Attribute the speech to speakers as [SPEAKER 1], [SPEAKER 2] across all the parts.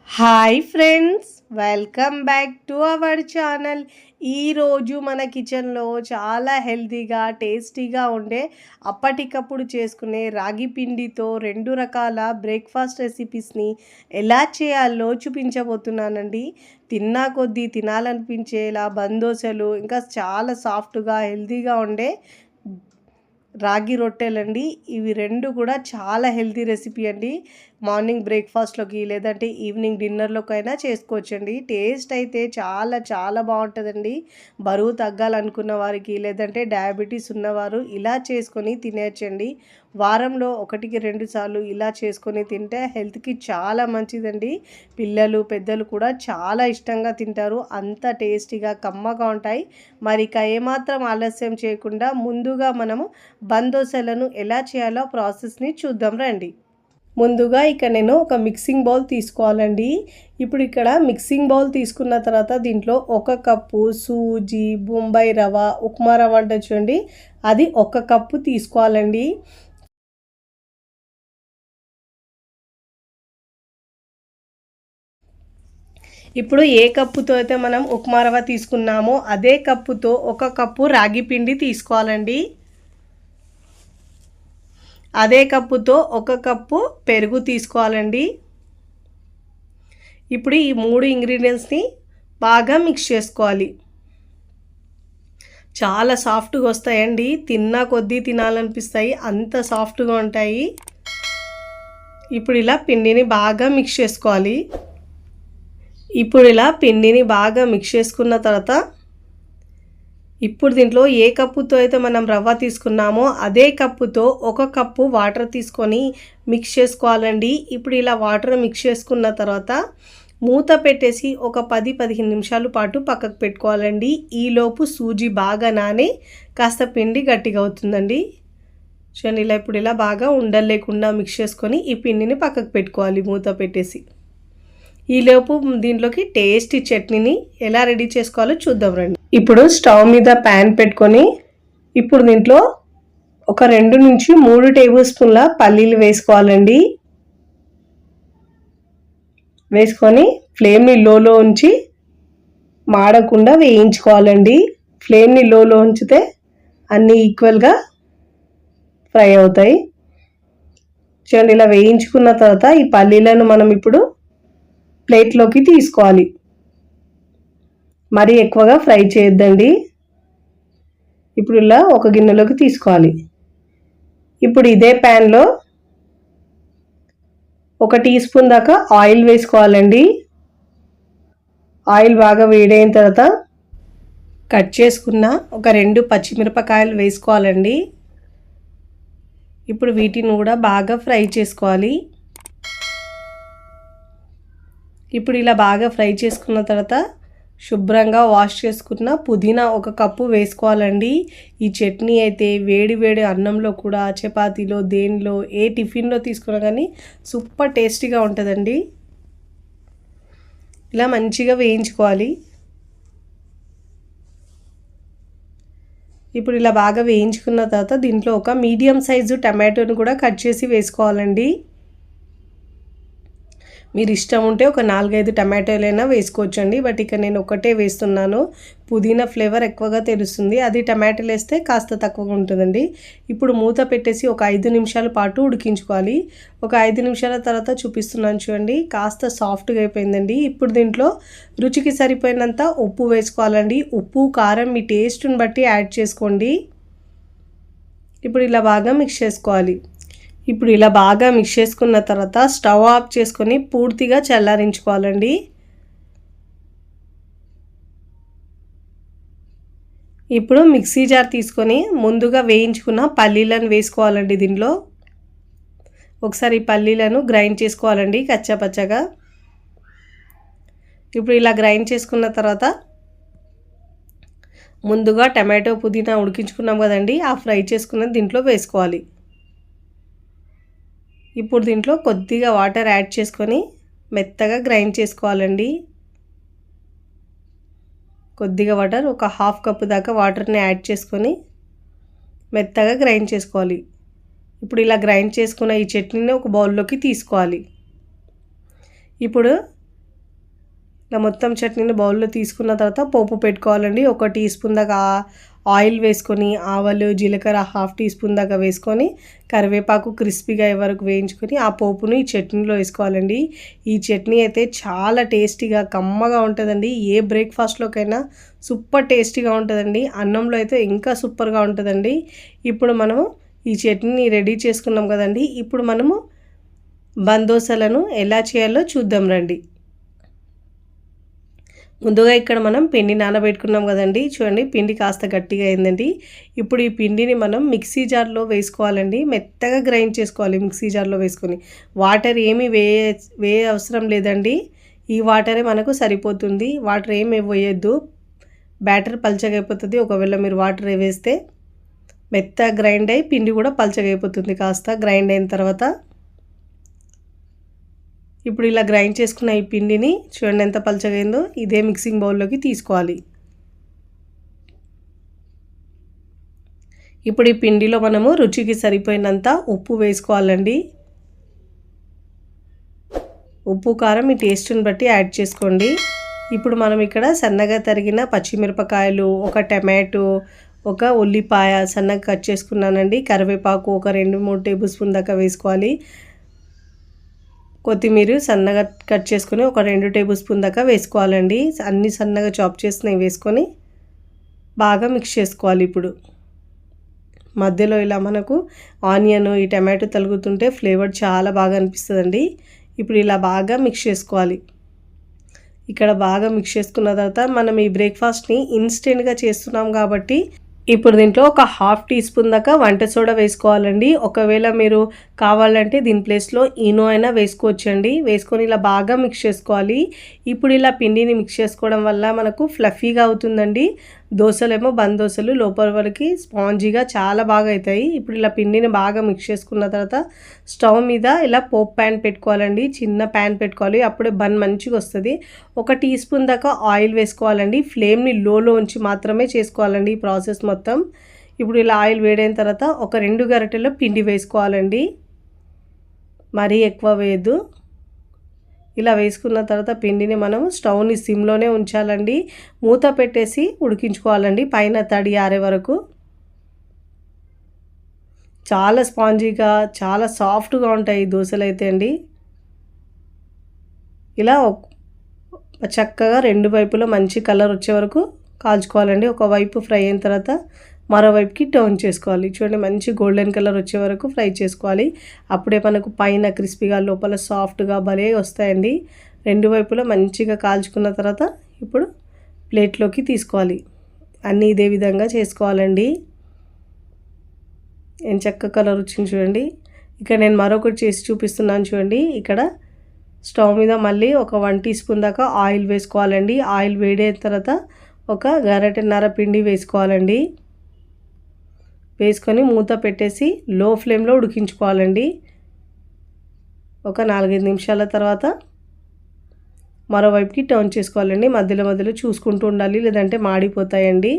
[SPEAKER 1] Hi friends, welcome back to our channel. ఈరోజు మన కిచెన్లో చాలా హెల్తీగా టేస్టీగా ఉండే అప్పటికప్పుడు చేసుకునే రాగి పిండితో 2 రకాల బ్రేక్ఫాస్ట్ రెసిపీస్ని ఎలా చేయాలో చూపించబోతున్నానండి. తిన్నా కొద్దీ తినాలనిపించేలా బందోసలు, ఇంకా చాలా సాఫ్ట్గా హెల్తీగా ఉండే రాగి రొట్టెలండి. ఇవి 2 కూడా చాలా హెల్తీ రెసిపీ అండి. మార్నింగ్ బ్రేక్ఫాస్ట్లోకి లేదంటే ఈవినింగ్ డిన్నర్లోకైనా చేసుకోవచ్చండి. టేస్ట్ అయితే చాలా చాలా బాగుంటుందండి. బరువు తగ్గాలనుకున్న వారికి లేదంటే డయాబెటీస్ ఉన్నవారు ఇలా చేసుకొని తినేయచ్చండి. వారంలో 1-2 సార్లు ఇలా చేసుకొని తింటే హెల్త్కి చాలా మంచిదండి. పిల్లలు పెద్దలు కూడా చాలా ఇష్టంగా తింటారు. అంత టేస్టీగా కమ్మగా ఉంటాయి. మరి ఇక ఏమాత్రం ఆలస్యం చేయకుండా ముందుగా మనము బందోసలను ఎలా చేయాలో ప్రాసెస్ని చూద్దాం రండి. ముందుగా ఇక నేను ఒక మిక్సింగ్ బౌల్ తీసుకోవాలండి. ఇప్పుడు ఇక్కడ మిక్సింగ్ బౌల్ తీసుకున్న తర్వాత దీంట్లో 1 కప్పు సూజీ, బొంబాయి రవ్వ, ఉప్మా రవ్వ అంటే చూడండి, అది 1 కప్పు తీసుకోవాలండి. ఇప్పుడు ఏ కప్పుతో అయితే మనం ఉప్మా రవ్వ తీసుకున్నామో అదే కప్పుతో 1 కప్పు రాగి పిండి తీసుకోవాలండి. అదే కప్పుతో 1 కప్పు పెరుగు తీసుకోవాలండి. ఇప్పుడు ఈ 3 ఇంగ్రీడియంట్స్ని బాగా మిక్స్ చేసుకోవాలి. చాలా సాఫ్ట్గా వస్తాయండి. తిన్నా కొద్దీ తినాలనిపిస్తాయి, అంత సాఫ్ట్గా ఉంటాయి. ఇప్పుడు ఇలా పిండిని బాగా మిక్స్ చేసుకోవాలి. ఇప్పుడు ఇలా పిండిని బాగా మిక్స్ చేసుకున్న తర్వాత ఇప్పుడు దీంట్లో ఏ కప్పుతో అయితే మనం రవ్వ తీసుకున్నామో అదే కప్పుతో 1 కప్పు వాటర్ తీసుకొని మిక్స్ చేసుకోవాలండి. ఇప్పుడు ఇలా వాటర్ మిక్స్ చేసుకున్న తర్వాత మూత పెట్టేసి ఒక 10-15 నిమిషాల పాటు పక్కకు పెట్టుకోవాలండి. ఈలోపు సూజీ బాగా నాని కాస్త పిండి గట్టిగా అవుతుందండి. చూడండి, ఇప్పుడు ఇలా బాగా ఉండలు లేకుండా మిక్స్ చేసుకొని ఈ పిండిని పక్కకు పెట్టుకోవాలి మూత పెట్టేసి. ఈలోపు దీంట్లోకి టేస్టీ చట్నీని ఎలా రెడీ చేసుకోవాలో చూద్దాం రండి. ఇప్పుడు స్టవ్ మీద ప్యాన్ పెట్టుకొని ఇప్పుడు దీంట్లో ఒక 2-3 టేబుల్ స్పూన్ల పల్లీలు వేసుకోవాలండి. వేసుకొని ఫ్లేమ్ని లోలో ఉంచి మాడకుండా వేయించుకోవాలండి. ఫ్లేమ్ని లోలో ఉంచితే అన్నీ ఈక్వల్గా ఫ్రై అవుతాయి. చూడండి, ఇలా వేయించుకున్న తర్వాత ఈ పల్లీలను మనం ఇప్పుడు ప్లేట్లోకి తీసుకోవాలి. మరీ ఎక్కువగా ఫ్రై చేయొద్దండి. ఇప్పుడు ఇలా ఒక గిన్నెలోకి తీసుకోవాలి. ఇప్పుడు ఇదే ప్యాన్లో 1 టీ స్పూన్ దాకా ఆయిల్ వేసుకోవాలండి. ఆయిల్ బాగా వేడైన తర్వాత కట్ చేసుకున్న ఒక 2 పచ్చిమిరపకాయలు వేసుకోవాలండి. ఇప్పుడు వీటిని కూడా బాగా ఫ్రై చేసుకోవాలి. ఇప్పుడు ఇలా బాగా ఫ్రై చేసుకున్న తర్వాత శుభ్రంగా వాష్ చేసుకున్న పుదీనా 1 కప్పు వేసుకోవాలండి. ఈ చట్నీ అయితే వేడి వేడి అన్నంలో కూడా, చపాతీలో, దేనిలో ఏ టిఫిన్లో తీసుకున్నా కానీ సూపర్ టేస్టీగా ఉంటుందండి. ఇలా మంచిగా వేయించుకోవాలి. ఇప్పుడు ఇలా బాగా వేయించుకున్న తర్వాత దీంట్లో ఒక మీడియం సైజు టమాటోని కూడా కట్ చేసి వేసుకోవాలండి. మీరు ఇష్టం ఉంటే ఒక 4-5 టమాటోలైనా వేసుకోవచ్చండి. బట్ ఇక నేను ఒకటే వేస్తున్నాను. పుదీనా ఫ్లేవర్ ఎక్కువగా తెలుస్తుంది, అది టమాటోలు వేస్తే కాస్త తక్కువగా ఉంటుందండి. ఇప్పుడు మూత పెట్టేసి ఒక 5 నిమిషాల పాటు ఉడికించుకోవాలి. ఒక 5 నిమిషాల తర్వాత చూపిస్తున్నాను చూడండి, కాస్త సాఫ్ట్గా అయిపోయిందండి. ఇప్పుడు దీంట్లో రుచికి సరిపోయినంత ఉప్పు వేసుకోవాలండి. ఉప్పు కారం మీ టేస్ట్ని బట్టి యాడ్ చేసుకోండి. ఇప్పుడు ఇలా బాగా మిక్స్ చేసుకోవాలి. ఇప్పుడు ఇలా బాగా మిక్స్ చేసుకున్న తర్వాత స్టవ్ ఆఫ్ చేసుకొని పూర్తిగా చల్లారించుకోవాలండి. ఇప్పుడు మిక్సీ జార్ తీసుకొని ముందుగా వేయించుకున్న పల్లీలను వేసుకోవాలండి. దీనిలో ఒకసారి పల్లీలను గ్రైండ్ చేసుకోవాలండి కచ్చాపచ్చగా. ఇప్పుడు ఇలా గ్రైండ్ చేసుకున్న తర్వాత ముందుగా టమాటో పుదీనా ఉడికించుకున్నాం కదండి, ఆ ఫ్రై చేసుకున్నది దీంట్లో వేసుకోవాలి. ఇప్పుడు దీంట్లో కొద్దిగా వాటర్ యాడ్ చేసుకొని మెత్తగా గ్రైండ్ చేసుకోవాలండి. కొద్దిగా వాటర్, ఒక 1/2 కప్పు దాకా వాటర్ని యాడ్ చేసుకొని మెత్తగా గ్రైండ్ చేసుకోవాలి. ఇప్పుడు ఇలా గ్రైండ్ చేసుకున్న ఈ చట్నీని ఒక బౌల్లోకి తీసుకోవాలి. ఇప్పుడు ఇలా మొత్తం చట్నీని బౌల్లో తీసుకున్న తర్వాత పోపు పెట్టుకోవాలండి. 1 టీ స్పూన్ దాకా ఆయిల్ వేసుకొని ఆవాలు జీలకర్ర 1/2 టీ స్పూన్ దాకా వేసుకొని కరివేపాకు క్రిస్పీగా అయ్యే వరకు వేయించుకొని ఆ పోపుని ఈ చట్నీలో వేసుకోవాలండి. ఈ చట్నీ అయితే చాలా టేస్టీగా కమ్మగా ఉంటుందండి. ఏ బ్రేక్ఫాస్ట్లోకైనా సూపర్ టేస్టీగా ఉంటుందండి. అన్నంలో అయితే ఇంకా సూపర్గా ఉంటుందండి. ఇప్పుడు మనము ఈ చట్నీని రెడీ చేసుకున్నాం కదండి. ఇప్పుడు మనము బందోసలను ఎలా చేయాలో చూద్దాం రండి. ముందుగా ఇక్కడ మనం పిండి నానబెట్టుకున్నాం కదండి. చూడండి పిండి కాస్త గట్టిగా అయిందండి. ఇప్పుడు ఈ పిండిని మనం మిక్సీ జార్లో వేసుకోవాలండి. మెత్తగా గ్రైండ్ చేసుకోవాలి మిక్సీ జార్లో వేసుకొని. వాటర్ ఏమీ వేయ అవసరం లేదండి. ఈ వాటరే మనకు సరిపోతుంది. వాటర్ ఏమి వేయొద్దు, బ్యాటర్ పల్చగా అయిపోతుంది. ఒకవేళ మీరు వాటర్ వేస్తే మెత్తగా గ్రైండ్ అయ్యి పిండి కూడా పల్చగా అయిపోతుంది. కాస్త గ్రైండ్ అయిన తర్వాత ఇప్పుడు ఇలా గ్రైండ్ చేసుకున్న ఈ పిండిని చూడండి ఎంత పల్చగా అయిందో. ఇదే మిక్సింగ్ బౌల్లోకి తీసుకోవాలి. ఇప్పుడు ఈ పిండిలో మనము రుచికి సరిపోయినంత ఉప్పు వేసుకోవాలండి. ఉప్పు కారం మీ టేస్ట్ని బట్టి యాడ్ చేసుకోండి. ఇప్పుడు మనం ఇక్కడ సన్నగా తరిగిన పచ్చిమిరపకాయలు, ఒక టమాటో, ఒక ఉల్లిపాయ సన్నగా కట్ చేసుకున్నానండి. కరివేపాకు ఒక 2-3 టేబుల్ స్పూన్ దాకా వేసుకోవాలి. కొత్తిమీర సన్నగా కట్ చేసుకొని ఒక 2 టేబుల్ స్పూన్ దాకా వేసుకోవాలండి. అన్నీ సన్నగా చాప్ చేసినవి వేసుకొని బాగా మిక్స్ చేసుకోవాలి. ఇప్పుడు మధ్యలో ఇలా మనకు ఆనియన్ ఈ టమాటో తలుగుతుంటే ఫ్లేవర్ చాలా బాగా అనిపిస్తుందండి. ఇప్పుడు ఇలా బాగా మిక్స్ చేసుకోవాలి. ఇక్కడ బాగా మిక్స్ చేసుకున్న తర్వాత మనం ఈ బ్రేక్ఫాస్ట్ని ఇన్స్టెంట్గా చేస్తున్నాం కాబట్టి ఇప్పుడు దీంట్లో ఒక 1/2 టీ స్పూన్ దాకా వంట సోడా వేసుకోవాలండి. ఒకవేళ మీరు కావాలంటే దీని ప్లేస్లో ఈనో అయినా వేసుకోవచ్చండి. వేసుకొని ఇలా బాగా మిక్స్ చేసుకోవాలి. ఇప్పుడు ఇలా పిండిని మిక్స్ చేసుకోవడం వల్ల మనకు ఫ్లఫీగా అవుతుందండి. దోశలేమో బందోసలు లోపల వరకు స్పాంజీగా చాలా బాగా అవుతాయి. ఇప్పుడు ఇలా పిండిని బాగా మిక్స్ చేసుకున్న తర్వాత స్టవ్ మీద ఇలా పోప్ ప్యాన్ పెట్టుకోవాలండి. చిన్న ప్యాన్ పెట్టుకోవాలి, అప్పుడే బన్ మంచిగా వస్తుంది. 1 టీ స్పూన్ దాకా ఆయిల్ వేసుకోవాలండి. ఫ్లేమ్ని లోలో ఉంచి మాత్రమే చేసుకోవాలండి ఈ ప్రాసెస్ మొత్తం. ఇప్పుడు ఇలా ఆయిల్ వేడైన తర్వాత ఒక 2 గరిటెలు పిండి వేసుకోవాలండి. మరీ ఎక్కువ వేయద్దు. ఇలా వేసుకున్న తర్వాత పిండిని మనం స్టవ్ని సిమ్లోనే ఉంచాలండి. మూత పెట్టేసి ఉడికించుకోవాలండి పైన తడి ఆరే వరకు. చాలా స్పాంజీగా చాలా సాఫ్ట్గా ఉంటాయి ఈ దోశలు అయితే అండి. ఇలా చక్కగా 2 వైపులో మంచి కలర్ వచ్చే వరకు కాల్చుకోవాలండి. ఒక వైపు ఫ్రై అయిన తర్వాత మరోవైపుకి టర్న్ చేసుకోవాలి. చూడండి మంచి గోల్డెన్ కలర్ వచ్చే వరకు ఫ్రై చేసుకోవాలి. అప్పుడే మనకు పైన క్రిస్పీగా లోపల సాఫ్ట్గా భలే వస్తాయండి. 2 వైపులో మంచిగా కాల్చుకున్న తర్వాత ఇప్పుడు ప్లేట్లోకి తీసుకోవాలి. అన్నీ ఇదే విధంగా చేసుకోవాలండి. ఏం చక్క కలర్ వచ్చింది చూడండి. ఇక్కడ నేను మరొకటి చేసి చూపిస్తున్నాను చూడండి. ఇక్కడ స్టవ్ మీద మళ్ళీ ఒక 1 టీ స్పూన్ దాకా ఆయిల్ వేసుకోవాలండి. ఆయిల్ వేడైన తర్వాత ఒక గరిటెన్నర పిండి వేసుకోవాలండి. వేసుకొని మూత పెట్టేసి లో ఫ్లేమ్లో ఉడికించుకోవాలండి. ఒక 4-5 నిమిషాల తర్వాత మరోవైపుకి టర్న్ చేసుకోవాలండి. మధ్యలో చూసుకుంటూ ఉండాలి, లేదంటే మాడిపోతాయండి.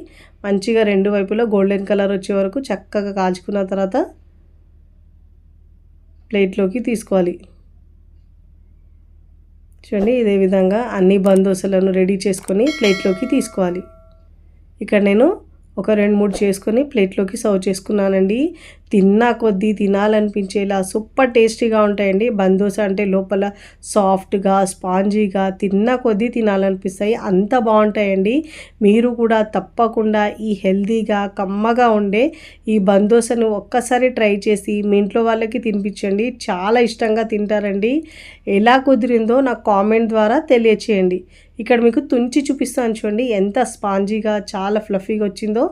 [SPEAKER 1] మంచిగా 2 వైపులో గోల్డెన్ కలర్ వచ్చే వరకు చక్కగా కాల్చుకున్న తర్వాత ప్లేట్లోకి తీసుకోవాలి. చూడండి ఇదే విధంగా అన్ని బందోసలను రెడీ చేసుకొని ప్లేట్లోకి తీసుకోవాలి. ఇక్కడ నేను ఒక 2-3 చేసుకొని ప్లేట్లోకి సర్వ్ చేసుకున్నానండి. తిన్నా కొద్దీ తినాలనిపించేలా సూపర్ టేస్టీగా ఉంటాయండి. బందోస అంటే లోపల సాఫ్ట్గా స్పాంజీగా తిన్నా కొద్దీ తినాలనిపిస్తాయి, అంత బాగుంటాయండి. మీరు కూడా తప్పకుండా ఈ హెల్తీగా కమ్మగా ఉండే ఈ బందోసను ఒక్కసారి ట్రై చేసి మీ ఇంట్లో వాళ్ళకి తినిపించండి. చాలా ఇష్టంగా తింటారండి. ఎలా కుదిరిందో నాకు కామెంట్ ద్వారా తెలియచేయండి. ఇక్కడ మీకు తుంచి చూపిస్తాను చూడండి ఎంత స్పాంజీగా చాలా ఫ్లఫీగా వచ్చిందో.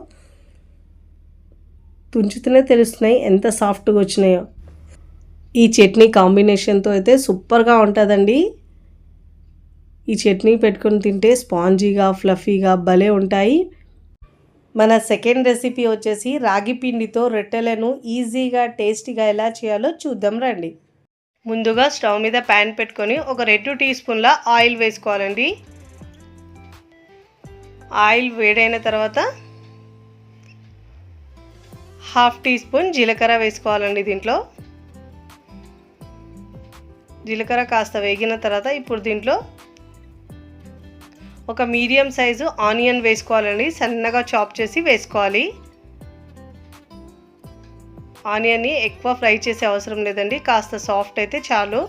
[SPEAKER 1] తుంచుతూనే తెలుస్తున్నాయి ఎంత సాఫ్ట్గా వచ్చినాయో. ఈ చట్నీ కాంబినేషన్తో అయితే సూపర్గా ఉంటుందండి. ఈ చట్నీ పెట్టుకొని తింటే స్పాంజీగా ఫ్లఫీగా భలే ఉంటాయి. మన సెకండ్ రెసిపీ వచ్చేసి రాగి పిండితో రొట్టెలను ఈజీగా టేస్టీగా ఎలా చేయాలో చూద్దాం రండి. ముందుగా స్టవ్ మీద ప్యాన్ పెట్టుకొని ఒక 2 టీ స్పూన్ల ఆయిల్ వేసుకోవాలండి. ఆయిల్ వేడైన తర్వాత 1/2 టీ స్పూన్ జీలకర్ర వేసుకోవాలండి. దీంట్లో జీలకర్ర కాస్త వేగిన తర్వాత ఇప్పుడు దీంట్లో ఒక మీడియం సైజు ఆనియన్ వేసుకోవాలండి, సన్నగా చాప్ చేసి వేసుకోవాలి. ఆనియన్ని ఎక్కువ ఫ్రై చేసే అవసరం లేదండి, కాస్త సాఫ్ట్ అయితే చాలు.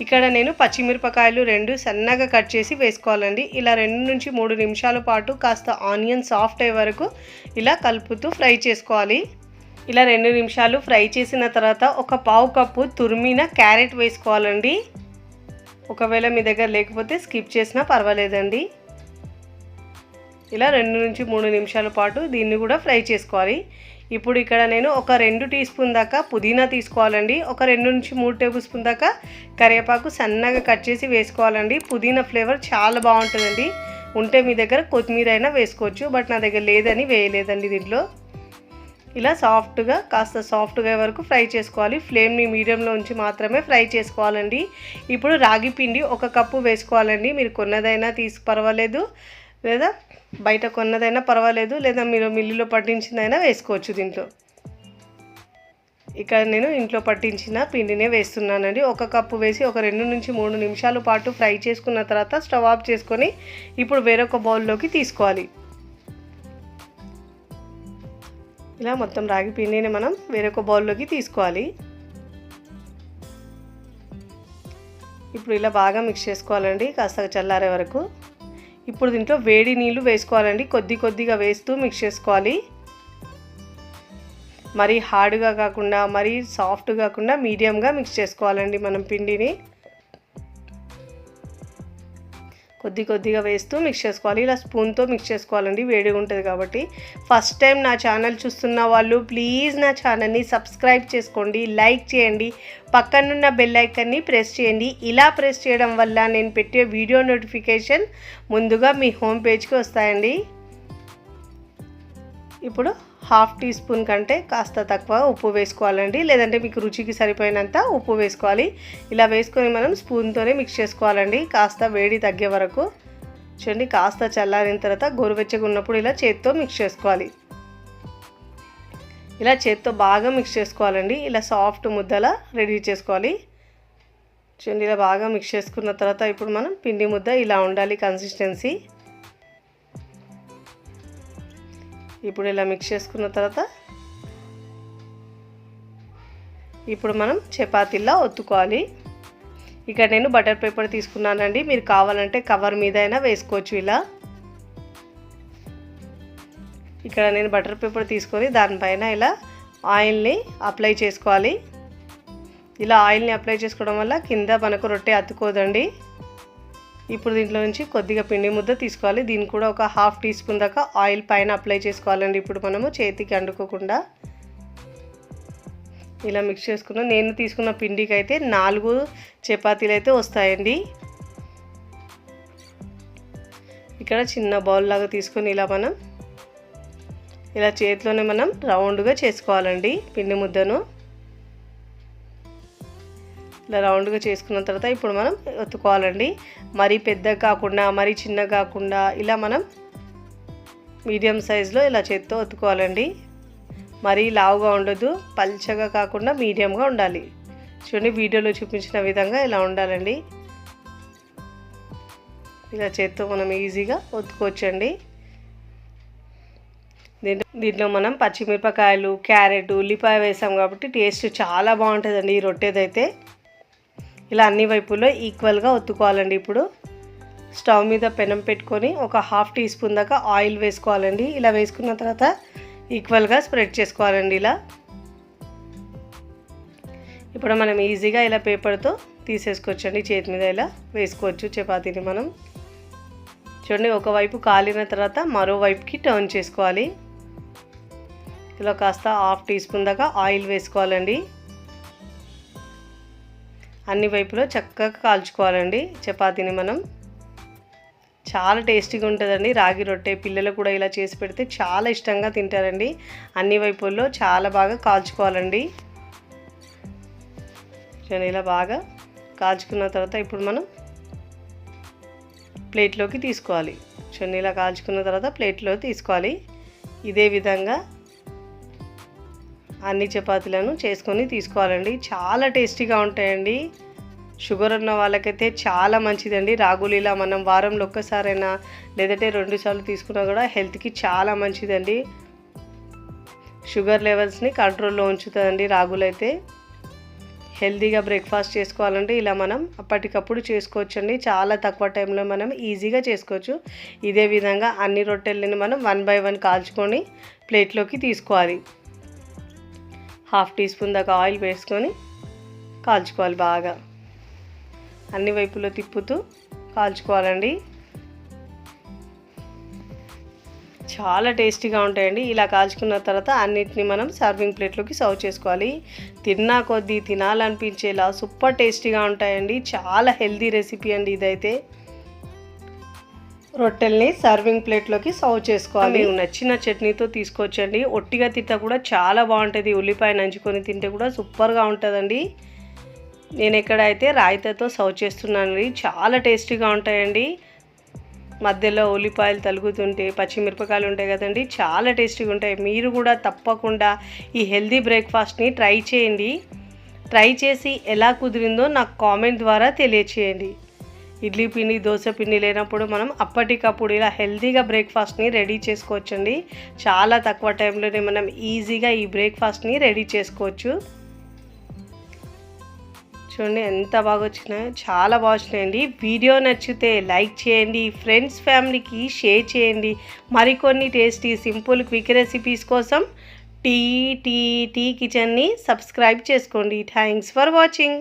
[SPEAKER 1] ఇక్కడ నేను పచ్చిమిరపకాయలు 2 సన్నగా కట్ చేసి వేసుకోవాలండి. ఇలా 2 నుంచి 3 నిమిషాల పాటు కాస్త ఆనియన్ సాఫ్ట్ అయ్యే వరకు ఇలా కలుపుతూ ఫ్రై చేసుకోవాలి. ఇలా 2 నిమిషాలు ఫ్రై చేసిన తర్వాత ఒక పావు కప్పు తురిమిన క్యారెట్ వేసుకోవాలండి. ఒకవేళ మీ దగ్గర లేకపోతే స్కిప్ చేసినా పర్వాలేదండి. ఇలా 2 నుంచి 3 నిమిషాల పాటు దీన్ని కూడా ఫ్రై చేసుకోవాలి. ఇప్పుడు ఇక్కడ నేను ఒక 2 టీ స్పూన్ దాకా పుదీనా తీసుకోవాలండి. ఒక 2 నుంచి 3 టేబుల్ స్పూన్ దాకా కరివేపాకు సన్నగా కట్ చేసి వేసుకోవాలండి. పుదీనా ఫ్లేవర్ చాలా బాగుంటుందండి. ఉంటే మీ దగ్గర కొత్తిమీర అయినా వేసుకోవచ్చు, బట్ నా దగ్గర లేదని వేయలేదండి దీంట్లో. ఇలా కాస్త సాఫ్ట్గా వరకు ఫ్రై చేసుకోవాలి. ఫ్లేమ్ని మీడియంలో ఉంచి మాత్రమే ఫ్రై చేసుకోవాలండి. ఇప్పుడు రాగి పిండి 1 కప్పు వేసుకోవాలండి. మీరు కొన్నదైనా పర్వాలేదు, లేదా బయట కొన్నదైనా పర్వాలేదు, లేదా మీరు మిల్లులో పట్టించిందైనా వేసుకోవచ్చు దీంట్లో. ఇక్కడ నేను ఇంట్లో పట్టించిన పిండినే వేస్తున్నానండి. 1 కప్పు వేసి ఒక 2 నుంచి 3 నిమిషాల పాటు ఫ్రై చేసుకున్న తర్వాత స్టవ్ ఆఫ్ చేసుకొని ఇప్పుడు వేరొక బౌల్లోకి తీసుకోవాలి. ఇలా మొత్తం రాగి పిండిని మనం వేరొక బౌల్లోకి తీసుకోవాలి. ఇప్పుడు ఇలా బాగా మిక్స్ చేసుకోవాలండి కాస్త చల్లారే వరకు. ఇప్పుడు దీంట్లో వేడి నీళ్ళు వేసుకోవాలండి. కొద్దిగా వేస్తూ మిక్స్ చేసుకోవాలి. మరీ హార్డ్గా కాకుండా మరీ సాఫ్ట్ కాకుండా మీడియంగా మిక్స్ చేసుకోవాలండి మనం పిండిని. కొద్దిగా వేస్తూ మిక్స్ చేసుకోవాలి. ఇలా స్పూన్తో మిక్స్ చేసుకోవాలండి, వేడిగా ఉంటుంది కాబట్టి. ఫస్ట్ టైం నా ఛానల్ చూస్తున్న వాళ్ళు ప్లీజ్ నా ఛానల్ని సబ్స్క్రైబ్ చేసుకోండి, లైక్ చేయండి, పక్కనున్న బెల్ ఐకాన్ని ప్రెస్ చేయండి. ఇలా ప్రెస్ చేయడం వల్ల నేను పెట్టే వీడియో నోటిఫికేషన్ ముందుగా మీ హోమ్ పేజ్కి వస్తాయండి. ఇప్పుడు 1/2 టీ స్పూన్ కంటే కాస్త తక్కువ ఉప్పు వేసుకోవాలండి, లేదంటే మీకు రుచికి సరిపోయినంత ఉప్పు వేసుకోవాలి. ఇలా వేసుకొని మనం స్పూన్తోనే మిక్స్ చేసుకోవాలండి కాస్త వేడి తగ్గే వరకు. చూడండి, కాస్త చల్లారిన తర్వాత గోరువెచ్చగా ఉన్నప్పుడు ఇలా చేత్తో మిక్స్ చేసుకోవాలి. ఇలా చేత్తో బాగా మిక్స్ చేసుకోవాలండి. ఇలా సాఫ్ట్ ముద్దలా రెడీ చేసుకోవాలి. చూడండి, ఇలా బాగా మిక్స్ చేసుకున్న తర్వాత ఇప్పుడు మనం పిండి ముద్ద ఇలా ఉండాలి కన్సిస్టెన్సీ. ఇప్పుడు ఇలా మిక్స్ చేసుకున్న తర్వాత ఇప్పుడు మనం చపాతీలా ఒత్తుకోవాలి. ఇక్కడ నేను బటర్ పేపర్ తీసుకున్నానండి, మీరు కావాలంటే కవర్ మీద అయినా వేసుకోవచ్చు. ఇలా ఇక్కడ నేను బటర్ పేపర్ తీసుకొని దానిపైన ఇలా ఆయిల్ని అప్లై చేసుకోవాలి. ఇలా ఆయిల్ని అప్లై చేసుకోవడం వల్ల కింద మనకు రొట్టె అతుక్కోదండి. ఇప్పుడు దీంట్లో నుంచి కొద్దిగా పిండి ముద్ద తీసుకోవాలి. దీన్ని కూడా ఒక 1/2 టీ స్పూన్ దాకా ఆయిల్ పైన అప్లై చేసుకోవాలండి. ఇప్పుడు మనము చేతికి అంటుకోకుండా ఇలా మిక్స్ చేసుకున్నాం. నేను తీసుకున్న పిండికి అయితే 4 చపాతీలు అయితే వస్తాయండి. ఇక్కడ చిన్న బౌల్ లాగా తీసుకొని ఇలా చేతిలోనే మనం రౌండ్గా చేసుకోవాలండి పిండి ముద్దను. ఇలా రౌండ్గా చేసుకున్న తర్వాత ఇప్పుడు మనం ఒత్తుకోవాలండి. మరీ పెద్దగా కాకుండా మరీ చిన్నగా కాకుండా ఇలా మనం మీడియం సైజులో ఇలా చేత్తో ఒత్తుకోవాలండి. మరీ లావుగా ఉండదు, పల్చగా కాకుండా మీడియంగా ఉండాలి. చూడండి, వీడియోలో చూపించిన విధంగా ఇలా ఉండాలండి. ఇలా చేత్తో మనం ఈజీగా ఒత్తుకోవచ్చండి. దీంట్లో మనం పచ్చిమిరపకాయలు, క్యారెట్, ఉల్లిపాయ వేసాం కాబట్టి టేస్ట్ చాలా బాగుంటుందండి ఈ రొట్టెదైతే. ఇలా అన్ని వైపుల్లో ఈక్వల్గా ఒత్తుకోవాలండి. ఇప్పుడు స్టవ్ మీద పెనం పెట్టుకొని ఒక 1/2 టీ స్పూన్ దాకా ఆయిల్ వేసుకోవాలండి. ఇలా వేసుకున్న తర్వాత ఈక్వల్గా స్ప్రెడ్ చేసుకోవాలండి. ఇలా ఇప్పుడు మనం ఈజీగా ఇలా పేపర్తో తీసేసుకోవచ్చండి. చేతి మీద ఇలా వేసుకోవచ్చు చపాతీని మనం. చూడండి, ఒకవైపు కాలిన తర్వాత మరోవైపుకి టర్న్ చేసుకోవాలి. ఇలా కాస్త 1/2 టీ స్పూన్ దాకా ఆయిల్ వేసుకోవాలండి. అన్ని వైపులో చక్కగా కాల్చుకోవాలండి చపాతీని మనం. చాలా టేస్టీగా ఉంటుందండి రాగి రొట్టె. పిల్లలు కూడా ఇలా చేసి పెడితే చాలా ఇష్టంగా తింటారండి. అన్ని వైపుల్లో చాలా బాగా కాల్చుకోవాలండి. ఇలా బాగా కాల్చుకున్న తర్వాత ఇప్పుడు మనం ప్లేట్లోకి తీసుకోవాలి. చూడండి, ఇలా కాల్చుకున్న తర్వాత ప్లేట్లో తీసుకోవాలి. ఇదే విధంగా అన్ని చపాతీలను చేసుకొని తీసుకోవాలండి. చాలా టేస్టీగా ఉంటాయండి. షుగర్ ఉన్న వాళ్ళకైతే చాలా మంచిదండి రాగులు. ఇలా మనం వారంలో ఒక్కసారైనా లేదంటే 2 సార్లు తీసుకున్నా కూడా హెల్త్కి చాలా మంచిదండి. షుగర్ లెవెల్స్ని కంట్రోల్లో ఉంచుతుందండి రాగులు అయితే. హెల్తీగా బ్రేక్ఫాస్ట్ చేసుకోవాలంటే ఇలా మనం అప్పటికప్పుడు చేసుకోవచ్చండి. చాలా తక్కువ టైంలో మనం ఈజీగా చేసుకోవచ్చు. ఇదే విధంగా అన్ని రొట్టెలని మనం 1 బై 1 కాల్చుకొని ప్లేట్లోకి తీసుకోవాలి. 1/2 టీ స్పూన్ దాకా ఆయిల్ వేసుకొని కాల్చుకోవాలి. బాగా అన్ని వైపులో తిప్పుతూ కాల్చుకోవాలండి. చాలా టేస్టీగా ఉంటాయండి. ఇలా కాల్చుకున్న తర్వాత అన్నిటిని మనం సర్వింగ్ ప్లేట్లోకి సర్వ్ చేసుకోవాలి. తిన్నా కొద్దీ తినాలనిపించేలా సూపర్ టేస్టీగా ఉంటాయండి. చాలా హెల్తీ రెసిపీ అండి ఇదైతే. రొట్టెల్ని సర్వింగ్ ప్లేట్లోకి సర్వ్ చేసుకోవాలి. మీకు నచ్చిన చట్నీతో తీసుకోవచ్చండి. ఒట్టిగా తింటే కూడా చాలా బాగుంటుంది. ఉల్లిపాయ నంచుకొని తింటే కూడా సూపర్గా ఉంటుందండి. నేను ఎక్కడైతే రాయితీతో సర్వ్ చేస్తున్నానండి. చాలా టేస్టీగా ఉంటాయండి. మధ్యలో ఉల్లిపాయలు తలుగుతుంటే పచ్చిమిరపకాయలు ఉంటాయి కదండి, చాలా టేస్టీగా ఉంటాయి. మీరు కూడా తప్పకుండా ఈ హెల్తీ బ్రేక్ఫాస్ట్ని ట్రై చేయండి. ట్రై చేసి ఎలా కుదిరిందో నాకు కామెంట్ ద్వారా తెలియచేయండి. ఇడ్లీ పిండి దోశ పిండి లేనప్పుడు మనం అప్పటికప్పుడు ఇలా హెల్తీగా బ్రేక్ఫాస్ట్ని రెడీ చేసుకోవచ్చండి. చాలా తక్కువ టైంలోనే మనం ఈజీగా ఈ బ్రేక్ఫాస్ట్ని రెడీ చేసుకోవచ్చు. చూడండి ఎంత బాగా వచ్చినాయో, చాలా బాగా వచ్చినాయండి. వీడియో నచ్చితే లైక్ చేయండి, ఫ్రెండ్స్ ఫ్యామిలీకి షేర్ చేయండి. మరికొన్ని టేస్టీ సింపుల్ క్విక్ రెసిపీస్ కోసం టీ కిచెన్ని సబ్స్క్రైబ్ చేసుకోండి. Thanks for watching.